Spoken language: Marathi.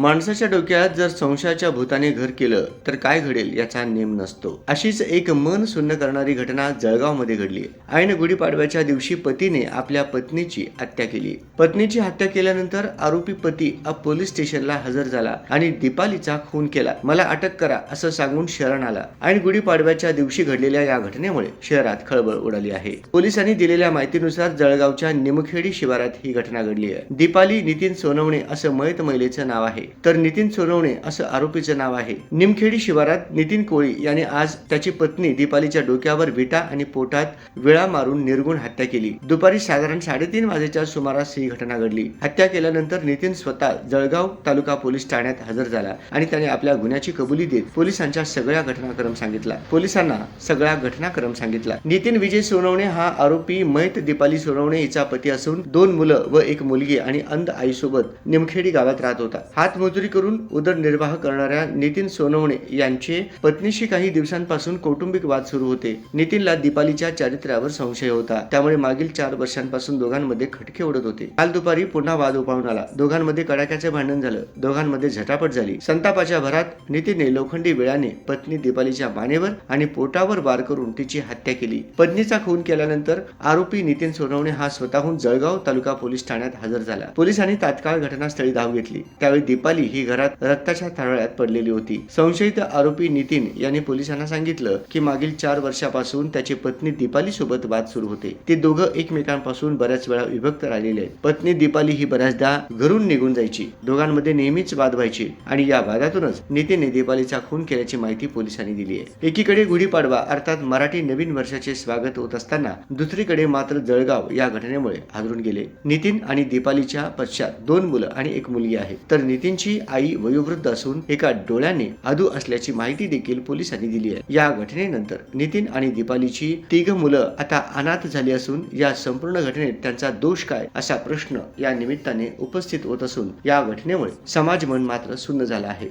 माणसाच्या डोक्यात जर संशयाच्या भूताने घर केलं तर काय घडेल याचा नेम नसतो. अशीच एक मन सुन्न करणारी घटना जळगावमध्ये घडली. ऐन गुढीपाडव्याच्या दिवशी पतीने आपल्या पत्नीची हत्या केली. पत्नीची हत्या केल्यानंतर आरोपी पती पोलीस स्टेशनला हजर झाला आणि दीपालीचा खून केला. मला अटक करा असं सांगून शरण आला. ऐन गुढीपाडव्याच्या दिवशी घडलेल्या या घटनेमुळे शहरात खळबळ उडाली आहे. पोलिसांनी दिलेल्या माहितीनुसार जळगावच्या निमखेडी शिवारात ही घटना घडली आहे. दीपाली नितीन सोनवणे असं मयत महिलेचं नाव आहे, तर नितीन सोनवणे असं आरोपीचं नाव आहे. निमखेडी शिवारात नितीन कोळी याने आज त्याची पत्नी दीपालीच्या डोक्यावर विटा आणि पोटात विळा मारून निर्गुण हत्या केली. दुपारी साधारण 3:30 वाजेच्या सुमारास ही घटना घडली. हत्या केल्यानंतर नितीन स्वतः जळगाव तालुका पोलीस ठाण्यात हजर झाला आणि त्याने आपल्या गुन्ह्याची कबुली देत पोलिसांच्या सगळ्या घटनाक्रम सांगितला. नितीन विजय सोनवणे हा आरोपी मयत दीपाली सोनवणे हिचा पती असून 2 मुलं व 1 मुलगी आणि अंध आईसोबत निमखेडी गावात राहत होता. हातमजुरी करून उदरनिर्वाह करणाऱ्या नितीन सोनवणे यांचे पत्नीशी काही दिवसांपासून कौटुंबिक वाद सुरू होते. नितीनला दीपालीच्या चारित्र्यावर संशय होता, त्यामुळे मागील 4 वर्षांपासून दोघांमध्ये खटके उडत होते. काल दुपारी पुन्हा वाद उफाळून आला. दोघांमध्ये कडाक्याचे भांडण झालं. दोघांमध्ये झटापट झाली. संतापाच्या भरात नितीनने लोखंडी विळाने पत्नी दीपालीच्या मानेवर आणि पोटावर वार करून तिची हत्या केली. पत्नीचा खून केल्यानंतर आरोपी नितीन सोनवणे हा स्वतःहून जळगाव तालुका पोलीस ठाण्यात हजर झाला. पोलिसांनी तात्काळ घटनास्थळी धाव घेतली. त्यावेळी दीपाली ही घरात रक्ताच्या थारोळ्यात पडलेली होती. संशयित आरोपी नितीन यांनी पोलिसांना सांगितलं की मागील 4 वर्षापासून त्याची पत्नी दीपाली सोबत वाद सुरू होते. ते दोघं एकमेकांपासून बऱ्याच वेळा विभक्त राहिलेले आहेत. पत्नी दीपाली ही बऱ्याचदा घरून निघून जायची. दोघांमध्ये नेहमीच वाद व्हायचे आणि या वादातूनच नितीनने दीपालीचा खून केल्याची माहिती पोलिसांनी दिली आहे. एकीकडे गुढीपाडवा अर्थात मराठी नवीन वर्षाचे स्वागत होत असताना दुसरीकडे मात्र जळगाव या घटनेमुळे हादरून गेले. नितीन आणि दीपालीच्या पश्चात 2 मुलं आणि 1 मुलगी आहे, तर नितीनची आई वयोवृद्ध असून एका डोळ्याने अधू असल्याची माहिती देखील पोलिसांनी दिली आहे. या घटनेनंतर नितीन आणि दीपालीची 3 मुलं आता अनाथ झाली असून या संपूर्ण घटनेत त्यांचा दोष काय असा प्रश्न या निमित्ताने उपस्थित होत असून या घटनेमुळे समाज मन मात्र सुन्न झाला आहे.